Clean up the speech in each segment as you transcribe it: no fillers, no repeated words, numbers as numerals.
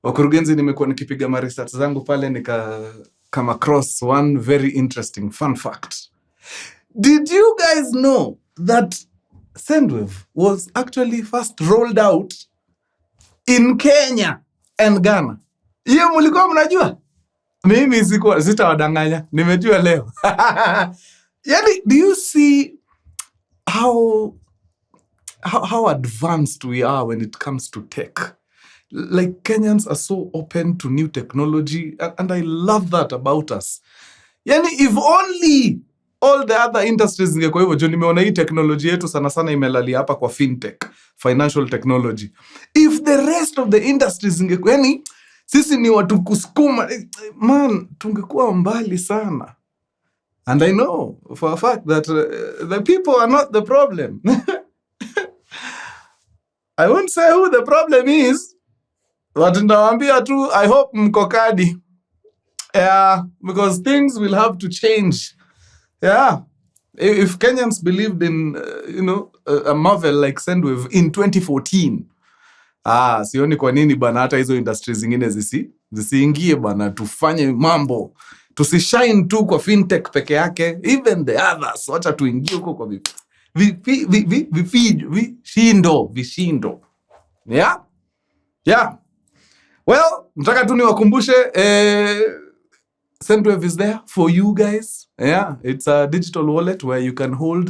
Wakurugenzi, nimekuwa nikipiga research zangu pale nika come across one very interesting fun fact. Did you guys know that Sendwave was actually first rolled out in Kenya and Ghana? Hiyo mlikuwa mnajua? Mimi sitawadanganya, nimejua leo. Yani, do you see how advanced we are when it comes to tech? Like, Kenyans are so open to new technology, and I love that about us. Yani, if only all the other industries zingekuwa hivyo. Nimeona hii technology yetu sana imelalia hapa kwa fintech, financial technology. If the rest of the industries zingekuwa, yani sisi ni watu kusukuma, man, tungekuwa mbali sana. And I know for a fact that the people are not the problem. I won't say who the problem is, but ndawambia tu, I hope mkokadi. Yeah, because things will have to change. Yeah. If Kenyans believed in, a marvel like Sendwave in 2014, sioni kwa nini bana hata hizo industries zingine zisiingie bana, tufanye mambo. Tusishine tu kwa fintech peke yake, even the others. Wacha tuingie huko kwa vishindo. Yeah? Yeah. Well, nataka tu niwakumbushe, Sendwave is there for you guys. Yeah, it's a digital wallet where you can hold,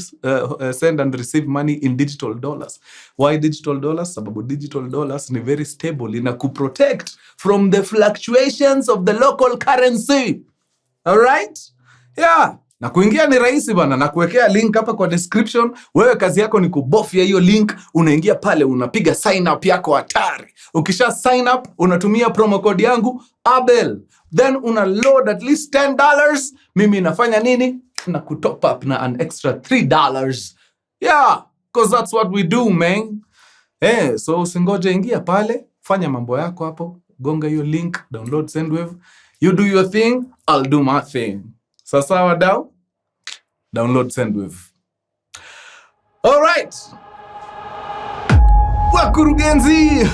send and receive money in digital dollars. Why digital dollars? Sababu digital dollars ni very stable, ina kuprotect from the fluctuations of the local currency. Alright? Yeah. Na kuingia ni rahisi bana, na kuwekea link hapa kwa description. Wewe kazi yako ni kubofya hiyo link, unaingia pale, unapiga sign up yako hatari. Ukisha sign up, unatumia promo code yangu Abel. Then una load at least $10. Mimi nafanya nini? Na kutop up na an extra $3. Yeah, because that's what we do, man. So usingoje, ingia pale, fanya mambo yako hapo, gonga hiyo link, download Sendwave. You do your thing, I'll do my thing. Sasa wadau, download Sendwave. All right. Wakurugenzi,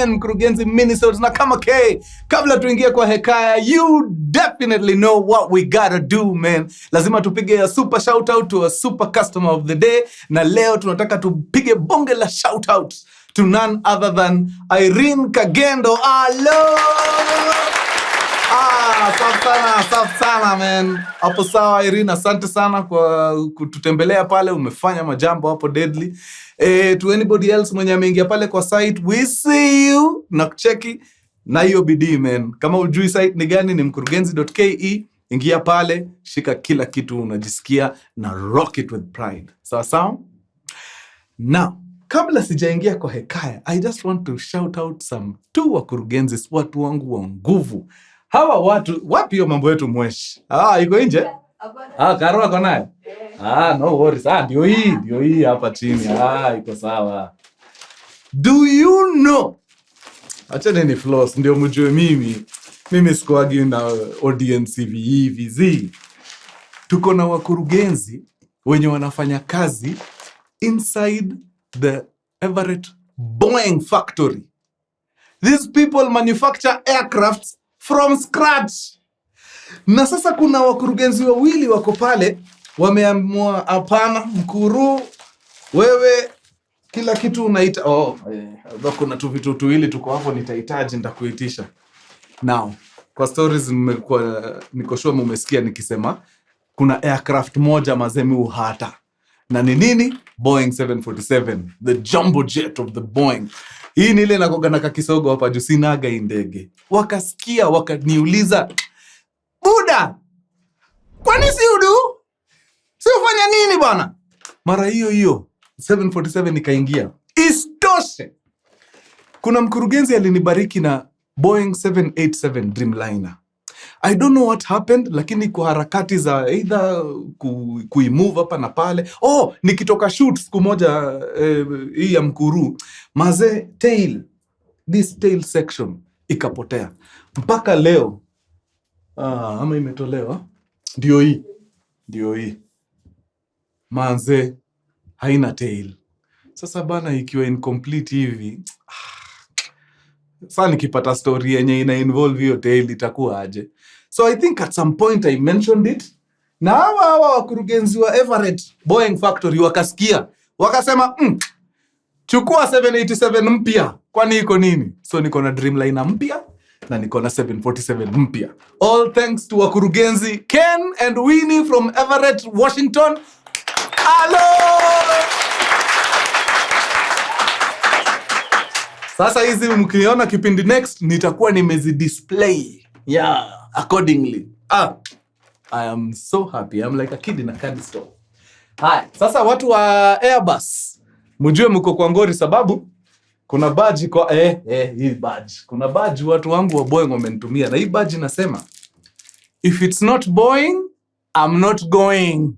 Mkurugenzi Minisodes na kama K. Kabla tuingie kwa hekaya, you definitely know what we gotta do, man. Lazima tupige a super shout out to a super customer of the day. Na leo tunataka tupige bonge la shout out to none other than Irene Kagendo. Hello! Safi sana, man. Hapo sawa Irene, asante sana kwa kututembelea pale, umefanya majambo hapo deadly. To anybody else mwenye ameingia pale kwa site, we see you. Na kucheki na hiyo bidii, man. Kama ujui site ni gani, ni mkurugenzi.ke. Ingia pale, shika kila kitu unajisikia na rock it with pride. Sawa? Now, kabla sijaingia kwa hekaya, I just want to shout out some two wakurugenzi, watu wangu wa nguvu. Hawa watu, wapi hiyo mambo yetu mweshi? Iko nje? Karo wako naye? No worries. Ndio hii hapa chini. Iko sawa. Do you know? Acha ni floss, ndio mjue mimi sikuagi na audience hivi. Tuko na wakurugenzi wenye wanafanya kazi inside the Everett Boeing factory. These people manufacture aircrafts from scratch. Na sasa kuna wakurugenzi wawili wako pale, wameamua hapana, Mkuru, wewe kila kitu unaita. Kuna tu vitu tuwili tuko hapo nitahitaji, nitakuitisha. Now, kwa stories niko sure mmesikia nikisema kuna aircraft moja mazemi uhata. Na ni nini? Boeing 747, the jumbo jet of the Boeing. Hii ni ile nakoga na kakisogo hapa juu sinaga indege. Wakasikia, wakaniuliza, Buda, kwani si udu? Si ufanya nini bwana? Mara hiyo 747 ikaingia. Istoshe, kuna mkurugenzi alinibariki na Boeing 787 Dreamliner. I don't know what happened, lakini kwa harakati za either kuimove hapa na pale. Nikitoka shoot siku moja hii ya Mkuru, maze this tail section ikapotea. Mpaka leo ama imetolewa. Ndio hii. Maze haina tail. Sasa bana, ikiwa incomplete hivi, Sasa nikipata story yenye ina involve hiyo tail itakuwa aje? So I think at some point I mentioned it. Na hawa wakurugenzi wa Everett Boeing Factory wakasikia. Wakasema, chukua 787 mpya. Kwani iko nini? So niko na Dreamliner mpya na niko na 747 mpya. All thanks to wakurugenzi Ken and Winnie from Everett, Washington. Hello! Sasa hizi mkiona kipindi next nitakuwa nimezi-display. Yeah, accordingly. I am so happy. I'm like a kid in a candy store. Hai, sasa watu wa Airbus, mjue mko kwa ngori sababu kuna badge kwa hii badge. Kuna badge watu wangu wa Boeing wamenitumia na hii badge inasema if it's not Boeing, I'm not going.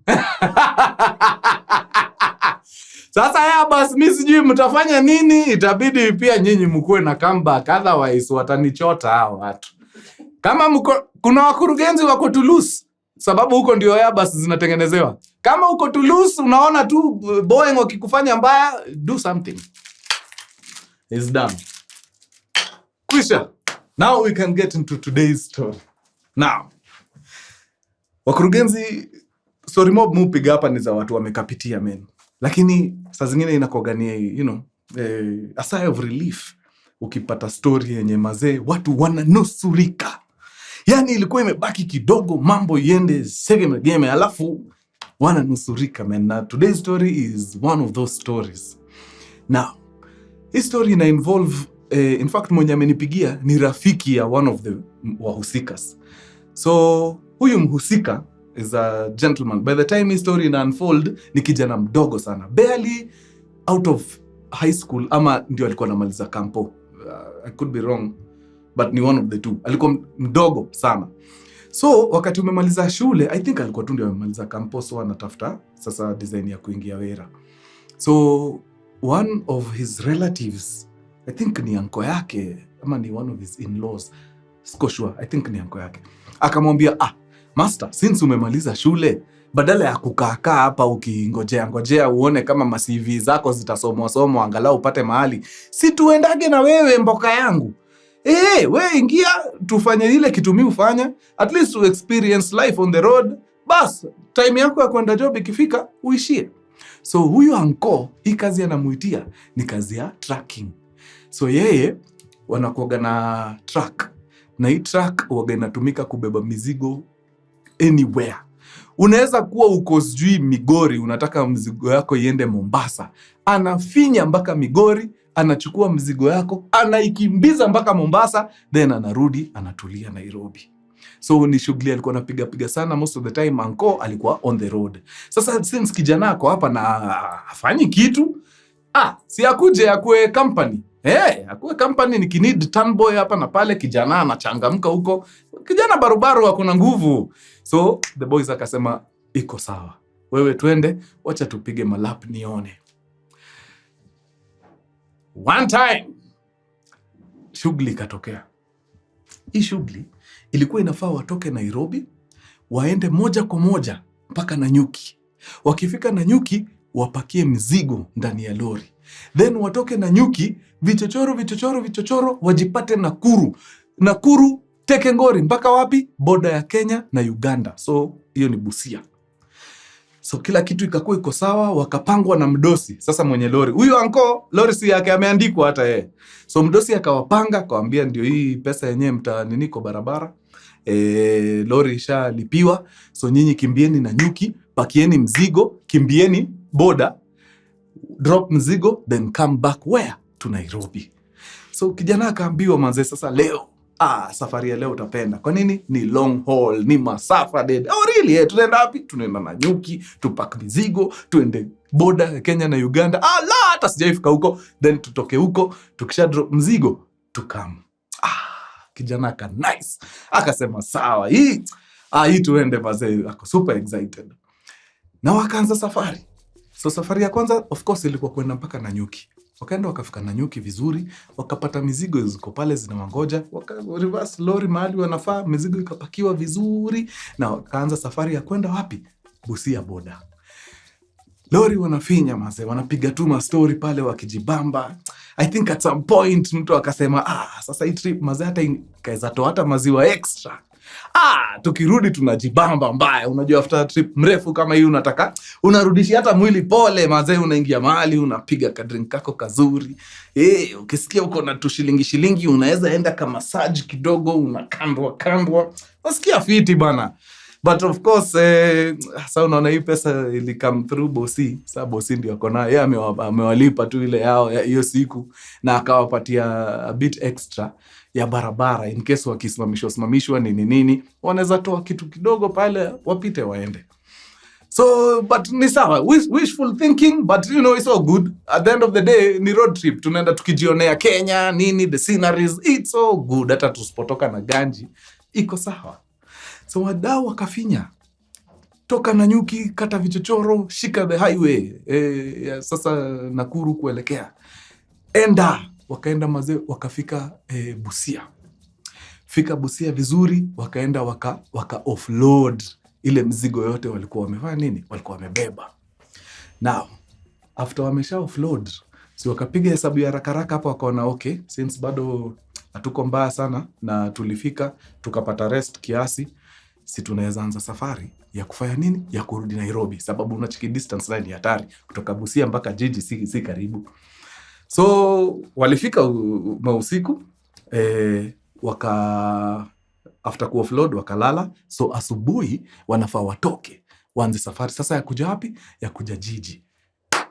Sasa Airbus mimi sijui mtafanya nini, itabidi pia nyinyi mkuwe na comeback, otherwise watanichota hao watu. Kama kuna wakurugenzi wako Toulouse, sababu huko ndio Airbus zinatengenezewa. Kama uko Toulouse unaona tu Boeing wakikufanya mbaya, do something. It's done. Kwisha. Now we can get into today's story. Now, wakurugenzi, story mob mupiga hapa ni za watu wamekapitia men. Lakini saa zingine inakogania, a sigh of relief ukipata story yenye mazee watu wananusurika. Yani ilikuwa imebaki kidogo mambo yende segeme alafu wananusurika man. Na today's story is one of those stories. Now, hii story ina involve in fact mwenye amenipigia ni rafiki ya one of the wahusikas. So huyu mhusika is a gentleman. By the time hii story ina unfold ni kijana mdogo sana, barely out of high school ama ndio alikuwa anamaliza kampo. I could be wrong, but ni one of the two. Alikuwa mdogo sana. So wakati umemaliza shule, I think alikuwa tu ndio amemaliza kampo, so anatafuta sasa design ya kuingia wera. So one of his relatives, I think ni uncle yake ama ni one of his in-laws, siko sure, I think ni uncle yake, akamwambia, master, since umemaliza shule, badala ya kukaa hapa ukingojea uone kama ma-CV zako zitasomwa angalau upate mahali, si tuendage na wewe mboka yangu. We ingia tufanye ile kitu mimi ufanya, at least to experience life on the road. Bas, time yako ya kwenda job ikifika uishie. So huyu uncle, hii kazi anamuitia ni kazi ya trucking. So yeye wanakuaga na truck. Na hii truck huwaga inatumika kubeba mizigo anywhere. Unaweza kuwa uko sijui Migori, unataka mzigo yako iende Mombasa. Anafinya mpaka Migori, anachukua mzigo yako, anaikimbiza mpaka Mombasa, then anarudi, anatulia Nairobi. So ni shughuli alikuwa anapiga sana, most of the time uncle alikuwa on the road. Sasa since kijana ako hapa na hafanyi kitu, si akuje akue company. Akue company ni kinid turn boy hapa na pale, kijana anachangamka huko. Kijana barubaru ako na nguvu. So the boys akasema iko sawa. Wewe twende, wacha tupige malap nione. One time shughuli katokea. Hii shughuli ilikuwa inafaa watoke Nairobi, waende moja kwa moja mpaka Nanyuki. Wakifika Nanyuki, wapakie mzigo ndani ya lori. Then watoke Nanyuki, vichochoro, wajipate Nakuru, teke ngori, mpaka wapi? Boda ya Kenya na Uganda. So, hiyo ni Busia. So, kila kitu ikakuwa iko sawa, wakapangwa na mdosi. Sasa mwenye lori, huyu anko, lori si yake ameandikwa hata yeye. So, mdosi akawapanga, akawaambia ndio hii pesa yenyewe mtaniniko barabara. Lori ishalipiwa. So, nyinyi kimbieni Nanyuki, pakieni mzigo, kimbieni boda, drop mzigo, then come back where? To Nairobi. So, kijana akaambiwa manze, sasa leo, safari ya leo utapenda. Kwa nini? Ni long haul, ni masafa dead. Really? Tunaenda wapi? Tunaenda Nanyuki, tupak mizigo, tuende boda Kenya na Uganda. Hata sijaifika huko, then tutoke huko, tukisha drop mzigo, tukam. Kijana aka nice. Akasema sawa, hii tuende mazee, ako super excited. Na wakaanza safari. So safari ya kwanza of course ilikuwa kwenda mpaka Nanyuki. Wakaenda wakafika Nanyuki vizuri, wakapata mizigo ziko pale zinawangoja, reverse lori mahali wanafaa, mizigo ikapakiwa vizuri, na wakaanza safari ya kwenda wapi? Busia boda. lori wanafinya mazee, wanapiga tu ma story pale wakijibamba. I think at some point mtu akasema sasa hii trip mazee hata kaeza toa hata maziwa extra. Tukirudi tunajibamba mbaya. Unajua after trip mrefu kama hii unarudishia hata mwili pole mazee, unaingia mahali unapiga kadrink kako kazuri. Ukisikia uko na shilingi unaweza enda kama massage kidogo, unakandwa. Unasikia fiti bana. But of course sasa unaona hii pesa ili come through bosi. Sasa bosi ndio ako nayo. Yeye amewalipa tu ile yao hiyo siku na akawapatia a bit extra ya barabara in case wakisimamishwa nini wanaweza toa kitu kidogo pale wapite waende. So but ni sawa, wishful thinking, but you know it's all good. At the end of the day ni road trip, tunaenda tukijionea Kenya the sceneries, it's all good. Hata tusipotoka na ganji iko sawa. So wadau wakafinya, toka Nanyuki, kata vichochoro, shika the highway sasa Nakuru kuelekea wakaenda mazee, wakafika Busia. Fika Busia vizuri, wakaenda waka offload ile mzigo yote walikuwa wamefanya nini, walikuwa wamebeba. Now after wamesha offload, si wakapiga hesabu ya haraka hapa, wakaona okay, since bado hatuko mbaya sana na tulifika tukapata rest kiasi, si tunaweza anza safari ya kufanya nini, ya kurudi Nairobi, sababu unachiki distance line hatari kutoka Busia mpaka jiji si karibu. So walifika mausiku after ku-offload wakalala. So asubuhi wanafaa watoke waanze safari sasa ya kuja wapi, ya kuja jiji.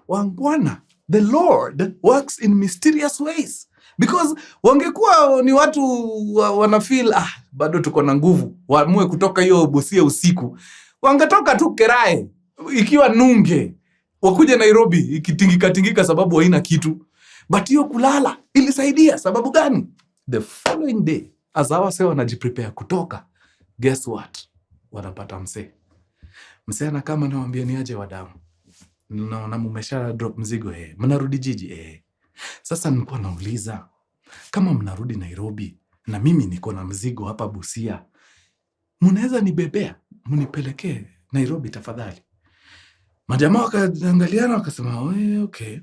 Wangwana, the Lord works in mysterious ways. Because wangekuwa ni watu wanafeel bado tuko na nguvu, waamue kutoka hiyo Busia usiku, wangetoka tu Kerae ikiwa nunge, wakuje Nairobi ikitingika sababu haina kitu. But hiyo kulala ilisaidia. Sababu gani? The following day as hawa sewa wanajiprepare kutoka, guess what? Wanapata msee na kama nawaambia ni aje wadau, naona mmesha drop mzigo mnarudi jiji. Sasa nilikuwa nauliza, kama mnarudi Nairobi na mimi niko na mzigo hapa Busia, mnaweza nibebea mnipelekee Nairobi tafadhali? Majamaa wakaangaliana wakasema okay.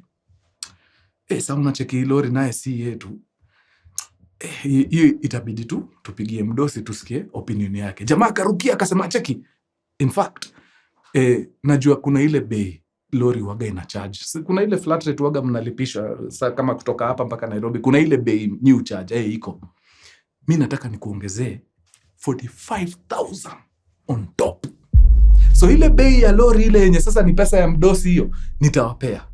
Sasa unacheki lori naye si yetu. Hiyo itabidi tu tupigie mdosi tusikie opinion yake. Jamaa karukia akasema cheki, in fact najua kuna ile bei lori waga ina charge. Kuna ile flat rate waga mnalipisha kama kutoka hapa mpaka Nairobi, kuna ile bei new charge iko. Mimi nataka nikuongezee 45,000 on top. So ile bei ya lori ile yenye sasa ni pesa ya mdosi hiyo nitawapea.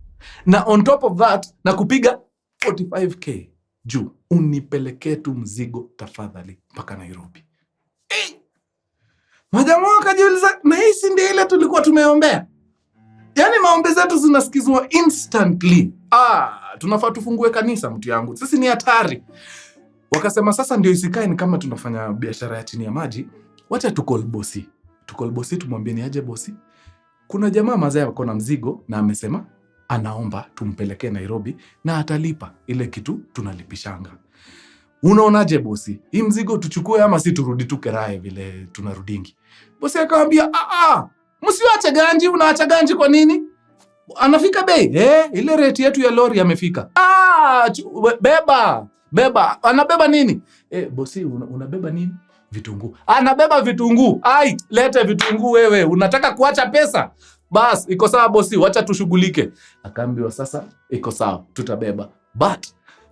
Na on top of that na kupiga 45k juu unipelekee tu mzigo tafadhali mpaka Nairobi. Majamaa wakajiuliza, na hii ndio ile tulikuwa tumeombea? Yaani maombi zetu zinasikizwa instantly. Tunafaa tufungue kanisa mtu yangu. Sisi ni hatari. Wakasema sasa ndio isikae ni kama tunafanya biashara ya chini ya maji. Wacha tukol bosi. Tumwambie ni aje bosi, kuna jamaa mazee wako na mzigo na amesema anaomba tumpelekee Nairobi na atalipa ile kitu tunalipishanga. Unaonaje bosi? Hii mzigo tuchukue ama si turudi tu Kerae vile tunarudingi? Bosi akamwambia msiache ganji. Unaacha ganji kwa nini? Anafika bei. Ile rate yetu ya lori amefika. Beba. Anabeba nini? Bosi unabeba nini? Vitunguu. Anabeba vitunguu. Lete vitunguu wewe. Unataka kuacha pesa? Bas, iko sawa bosi, wacha tushughulike. Akaambiwa sasa iko sawa, tutabeba. But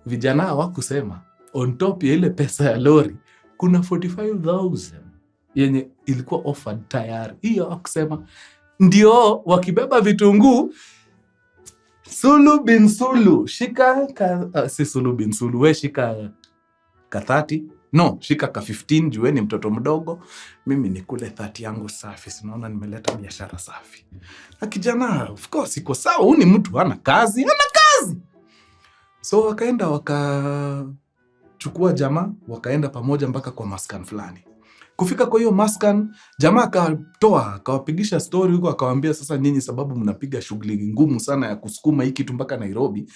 vijana hawakusema on top ya ile pesa ya lori kuna 45,000 yenye ilikuwa offered tayari. Hiyo hawakusema. Ndio wakibeba vitunguu, Sulu bin Sulu shika si Sulu bin Sulu, we shika ka 30. No, shika ka 15, jueni mtoto mdogo. Mimi nikule 30 yangu safi. Sinaona nimeleta biashara safi. Na kijana, of course, iko sawa. Huyu ni mtu hana kazi. So wakaenda wakachukua jamaa, wakaenda pamoja mpaka kwa maskan fulani. Kufika kwa hiyo maskan, jamaa akawapigisha story huko, akawaambia sasa nyinyi sababu mnapiga shughuli ngumu sana ya kusukuma hiki tu mpaka Nairobi,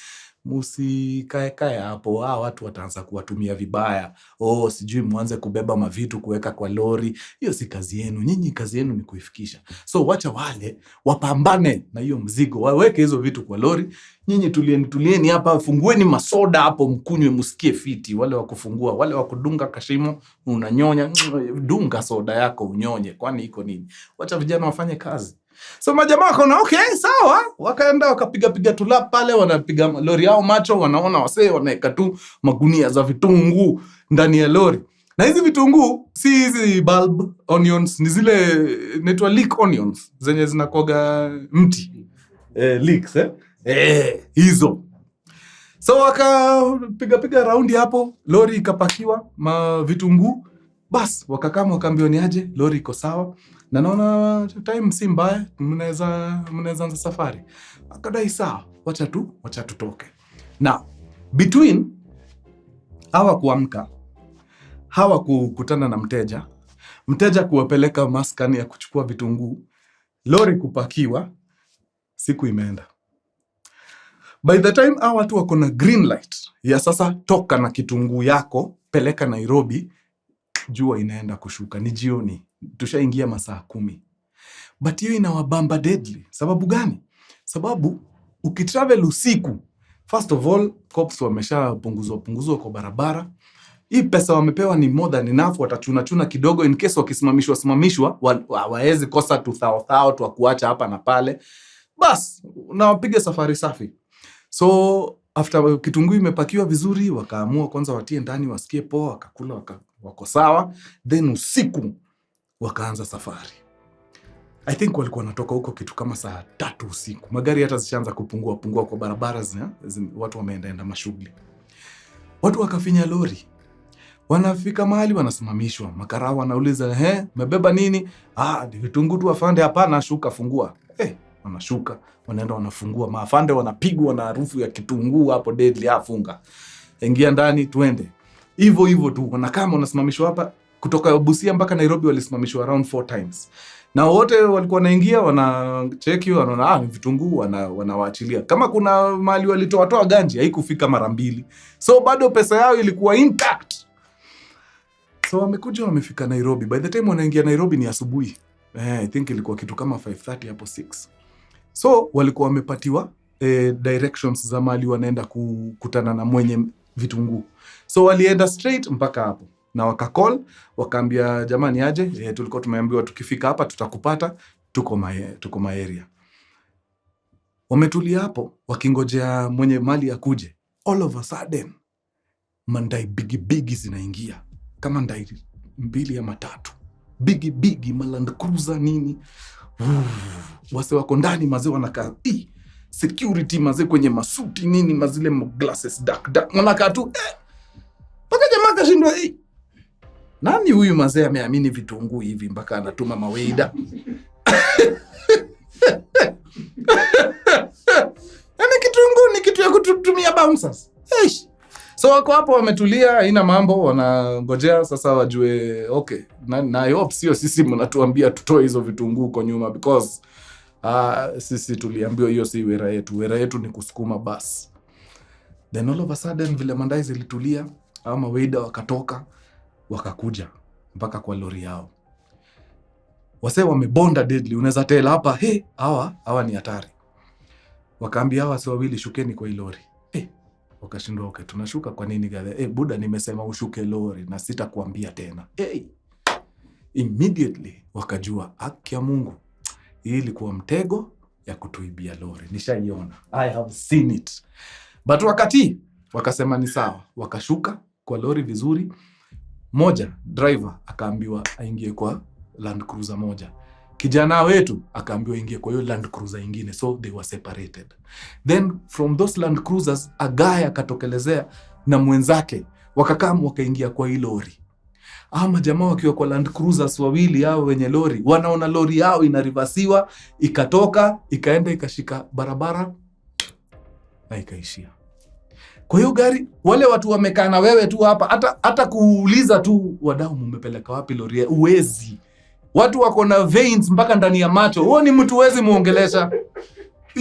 Musikae hapo, watu wataanza kuwatumia vibaya. Sijui mwanze kubeba mavitu kuweka kwa lori. Hiyo si kazi yenu. Nyinyi kazi yenu ni kuifikisha. So wacha wale wapambane na hiyo mzigo, waweke hizo vitu kwa lori. Nyinyi tulieni hapa, fungueni masoda hapo mkunywe msikie fiti. Wale wakufungua, wale wakudunga kashimo unanyonya, dunga soda yako unyonye, kwani iko nini? Wacha vijana wafanye kazi. So majamaa kona sawa, wakaenda wakapiga tula pale, wanapiga lori yao macho, wanaona wasee wanaeka tu magunia za vitunguu ndani ya lori. Na hizi vitunguu si hizi bulb onions, ni zile inaitwa leek onions zenye zinakoga mti. Leeks hizo. So wakapiga raundi hapo, lori ikapakiwa vitunguu. Bas wakakama wakaambiwa ni aje, lori iko sawa. Na naona time si mbaya, mnaweza anza safari. Akadai sawa, wacha tutoke. Na between hawa kuamka, hawa kukutana na mteja kuwapeleka maskani ya kuchukua vitunguu, lori kupakiwa, siku imeenda. By the time hawa watu wako na green light ya sasa, toka na kitunguu yako peleka Nairobi, jua inaenda kushuka, ni jioni, tushaingia masaa 10. But hiyo inawabamba deadly. Sababu gani? Sababu ukitravel usiku, first of all, cops wameshapunguzwa kwa barabara. Hii pesa wamepewa ni more than enough, watachuna kidogo in case wakisimamishwa waezi kosa tuthao tu kuacha hapa na pale. Bas, na wapige safari safi. So after kitunguu imepakiwa vizuri, wakaamua kwanza watie ndani wasikie poa, wakakula wako sawa, then usiku wakaanza safari. I think walikuwa wanatoka huko kitu kama saa 3 usiku. Magari hata zishaanza kupungua kwa barabara, watu wameenda mashughuli. Watu wakafinya lori. Wanafika mahali wanasimamishwa. Makarao wanauliza, "Mebeba nini?" "Ni vitunguu tu afande." "Hapana, shuka fungua." Wanashuka, wanaenda wanafungua. Maafande wanapigwa na harufu ya kitunguu hapo deadly, funga. Ingia ndani tuende. Hivyo tu wanakaa wanasimamishwa hapa kutoka Busia mpaka Nairobi, walisimamishwa around 4 times. Na wote walikuwa wanaingia, wanacheki, wanaona ni vitunguu, wanawaachilia. Kama kuna mali walitoa ganji, haikufika mara 2. So bado pesa yao ilikuwa intact. So wamefika Nairobi. By the time wanaingia Nairobi ni asubuhi. I think ilikuwa kitu kama 5:30 hapo 6. So walikuwa wamepatiwa directions za mali wanaenda kukutana na mwenye vitunguu. So walienda straight mpaka hapo. Na wakacall, wakaambia jamani aje, tulikuwa tumeambiwa tukifika hapa tutakupata, tuko ma area. Wametulia hapo wakingojea mwenye mali akuje. All of a sudden mandai bigi zinaingia kama ndai 2 ama 3. Bigi Land Cruiser nini. Wase wako ndani mazee, wanakaa security mazee kwenye masuti nini, mazile glasses dark wanakaa tu. Paka jamaa kashindwa, nani huyu mazee ameamini vitunguu hivi mpaka anatuma maweida? Yaani kitunguu ni kitu ya kutumia bouncers. So wako hapo wametulia, haina mambo, wanangojea sasa wajue okay. Na I hope sio sisi mnatuambia tutoe hizo vitunguu kwa nyuma, because sisi tuliambiwa hiyo si wera yetu. Wera yetu ni kusukuma bus. Then all of a sudden vile mandai zilitulia, ama waida wakatoka, wakakuja mpaka kwa lori yao. Wase wamebonda deadly, unaweza tell hapa, hawa ni hatari. Wakaambia hawa si wawili, shukeni kwa lori. Wakashindwa, okay, tunashuka kwa nini gale? Buda, nimesema ushuke lori na sitakuambia tena. Immediately wakajua, haki ya Mungu, hii ilikuwa mtego ya kutuibia lori. Nishaiona, I have seen it. But wakati wakasema ni sawa, wakashuka kwa lori vizuri. Driver akaambiwa aingie kwa Land Cruiser moja. Kijana wetu akaambiwa ingie kwa hiyo Land Cruiser ingine, so they were separated. Then from those Land Cruisers a guy akatokelezea na mwenzake, wakaingia kwa hii lori. Jamaa wakiwa kwa Land Cruisers wawili hao wenye lori, wanaona lori yao inarivasiwa, ikatoka, ikaenda ikashika barabara na ikaishia. Kwa hiyo gari, wale watu wamekaa na wewe tu hapa, hata kuuliza tu, wadau mmepeleka wapi lori? Uwezi. Watu wako na veins mpaka ndani ya macho. Huo ni mtu wezi muongelesha.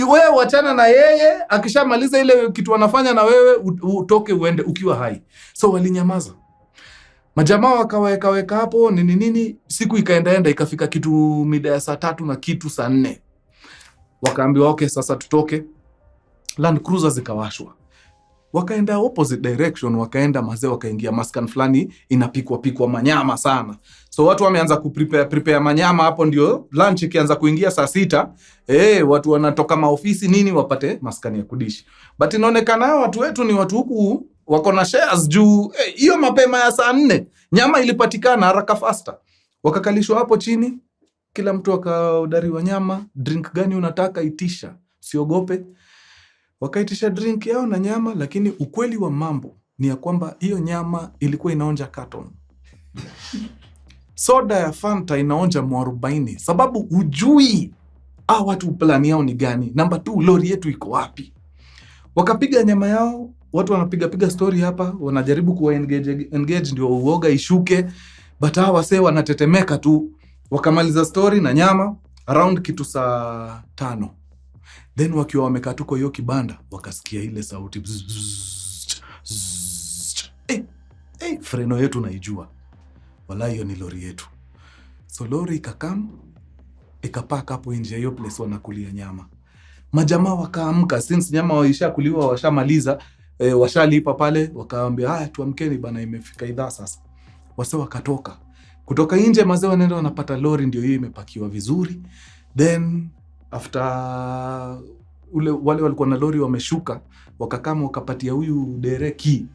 wewe wachana na yeye, akishamaliza ile kitu anafanya na wewe utoke uende ukiwa hai. So walinyamaza. Majamaa wakaweka hapo nini, siku ikaenda ikafika kitu mida ya saa 3 na kitu saa 4. Wakaambiwa okay, sasa tutoke. Land Cruiser zikawashwa. Wakaenda opposite direction, wakaenda mazee, wakaingia maskan fulani inapikwa manyama sana. So watu wameanza prepare manyama hapo, ndio lunch ikianza kuingia saa 6. Watu wanatoka maofisi nini wapate maskani ya kudishi. But inaonekana watu wetu ni watu huku wako na shares juu hiyo mapema ya saa 4 nyama ilipatikana haraka faster. Wakakalishwa hapo chini, kila mtu akaodariwa nyama. Drink gani unataka itisha, siogope. Wakaitisha drink yao na nyama, lakini ukweli wa mambo ni ya kwamba hiyo nyama ilikuwa inaonja carton. Soda ya Fanta inaonja 40, sababu ujui watu plani yao ni gani. Number 2, lori yetu iko wapi? Wakapiga nyama yao, watu wanapiga story hapa, wanajaribu kuwa engage ndio uoga ishuke, but hawa wase wanatetemeka tu. Wakamaliza story na nyama around kitu saa 5. Then wakiwa wamekaa tuko hiyo kibanda, wakasikia ile sauti. Freno yetu naijua. Wala hiyo ni lori yetu. So lori ikakam, ikapaka hapo nje hiyo place wanakulia nyama. Majamaa wakaamka, since nyama waisha kuliwa, washamaliza, washalipa pale, wakaambia haya tuamkeni bana, imefika idhaa sasa. Wase wakatoka. Kutoka nje mazee wanaenda wanapata lori ndio hiyo imepakiwa vizuri. Then after wale walikuwa na lori wameshuka, wakakama wakapatia huyu dereki.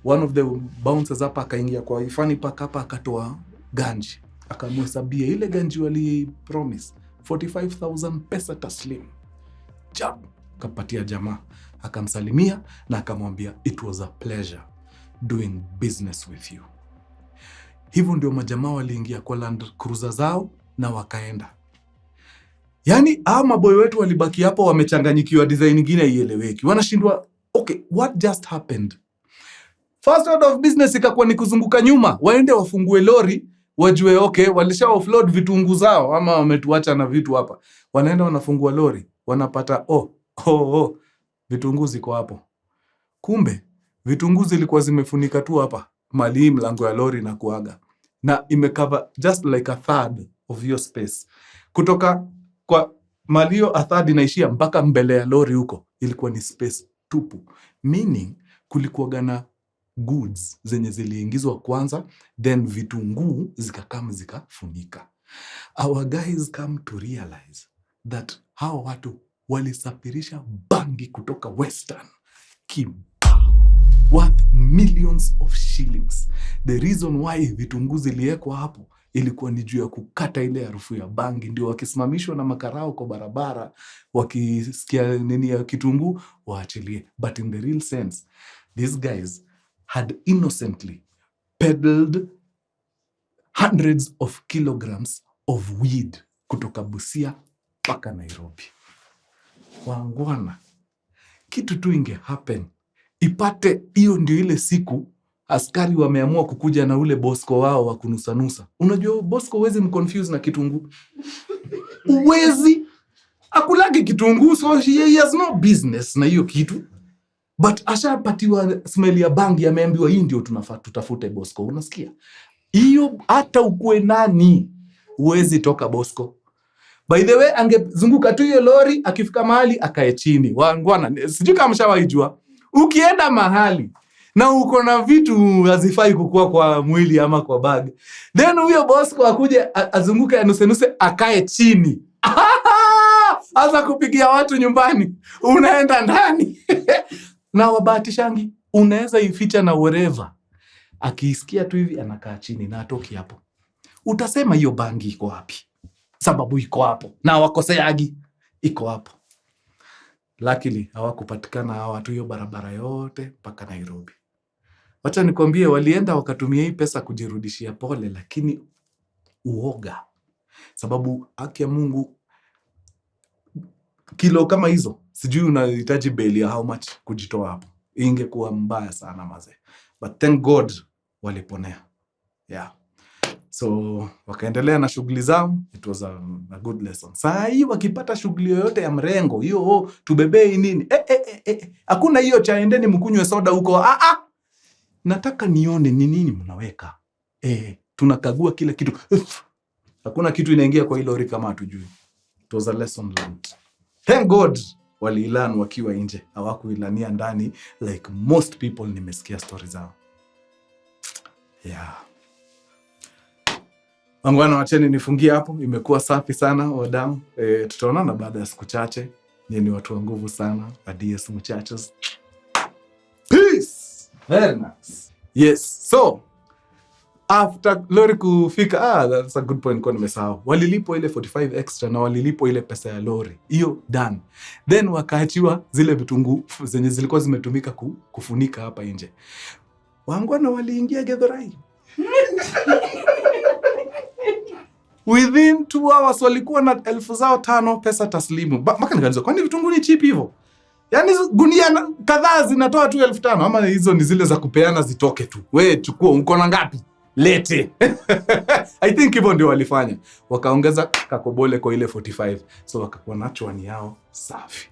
One of the bouncers hapa akaingia kwa ifani paka hapa, akatoa ganji, akamhesabia ile ganji wali promise 45,000 pesa taslim. Kapatia jamaa, akamsalimia na akamwambia it was a pleasure doing business with you. Hivyo ndio majamaa waliingia kwa Land Cruiser zao na wakaenda. Yani maboy wetu walibaki hapo wamechanganyikiwa, design nyingine ieleweki. Wanashindwa, okay, what just happened? First order of business ikakuwa ni kuzunguka nyuma, waende wafungue lori, wajue okay, walisha offload vitunguu zao ama wametuacha na vitu hapa. Wanaenda wanafungua lori, wanapata vitunguu ziko hapo. Kumbe vitunguu zilikuwa zimefunika tu hapa mali mlango ya lori na kuaga. Na imecover just like a third of your space. Kutoka kwa malio a third inaishia mpaka mbele ya lori huko ilikuwa ni space tupu. Meaning kulikuwa gana goods zenye ziliingizwa kwanza, then vitunguu zikakama zikafunika. Our guys come to realize that hawa watu walisafirisha bangi kutoka Western worth millions of shillings. The reason why vitunguu ziliekwa hapo ilikuwa ni juu ya kukata ile harufu ya bangi. Ndio wakisimamishwa na makarao kwa barabara, wakisikia nini ya kitunguu waachilie. But in the real sense, these guys had innocently peddled hundreds of kilograms of weed kutoka Busia mpaka Nairobi. Wangwana, kitu tu inge happen, ipate hiyo ndio ile siku askari wameamua kukuja na ule Bosco wao wa kunusanusa. Unajua Bosco huwezi mconfuse na kitunguu. Uwezi. Akulagi kitunguu, so he has no business na hiyo kitu. But ashapatiwa smell ya bangi, ameambiwa hii ndio tunafaa tutafute Bosco. Unasikia? Hiyo hata ukue nani uwezi toka Bosco. By the way, angezunguka tu hiyo lori, akifika mahali akae chini. Wangwana, sijui kama mshawaijua. Ukienda mahali na uko na vitu hazifai kukua kwa mwili ama kwa bag, then huyo Bosco akuje azunguke anusenuse akae chini. Asa kupigia watu nyumbani, unaenda ndani. Na wabahatishangi, unaweza ificha na wherever. Akiisikia tu hivi anakaa chini na atoki hapo. Utasema hiyo bangi iko wapi? Sababu iko hapo. Na wakoseagi iko hapo. Luckily hawakupatikana hawa watu hiyo barabara yote mpaka Nairobi. Wacha nikwambie, walienda wakatumia hii pesa kujirudishia pole, lakini uoga. Sababu haki ya Mungu, kilo kama hizo sijui unahitaji beli ya how much kujitoa hapo. Ingekuwa mbaya sana mazee. But thank God waliponea. Yeah. So wakaendelea na shughuli zao. It was a good lesson. Saa hii wakipata shughuli yoyote ya mrengo, hiyo tubebei nini? Hakuna hiyo cha endeni mkunywe soda huko. Nataka nione ni nini mnaweka. Tunakagua kila kitu. Hakuna kitu inaingia kwa hilo lori kama hatujui. It was a lesson learned. Thank God waliilan wakiwa nje. Hawakuilania ndani like most people nimesikia stories zao. Yeah. Wangwana, wacheni nifungie hapo. Imekuwa safi sana wadau. Tutaonana baada ya siku chache. Nyinyi watu wa nguvu sana. Adios muchachos. Peace. Very nice. Yes. So after lori kufika, that's a good point kwa nimesahau. Walilipwa ile 45 extra na walilipwa ile pesa ya lori. Hiyo done. Then wakaachiwa zile vitunguu zenye zilikuwa zimetumika kufunika hapa nje. Wangwana waliingia Githurai. Within 2 hours walikuwa na 5,000 pesa taslimu. Mpaka nikauliza, kwani vitunguu ni cheap hivyo? Yaani gunia kadhaa zinatoa tu 5,000 ama hizo ni zile za kupeana zitoke tu. Wewe chukua, uko na ngapi? Lete. I think hivyo ndio walifanya. Wakaongeza kakobole kwa ile 45. So wakakuwa na chwani yao safi.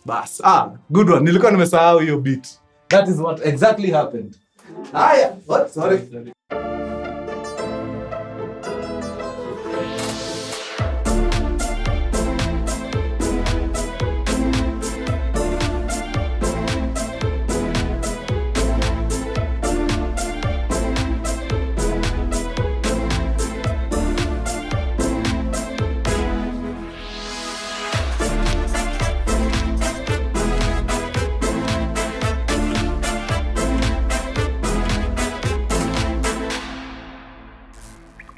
Bas. Good one. Nilikuwa nimesahau hiyo bit. That is what exactly happened. What? Sorry.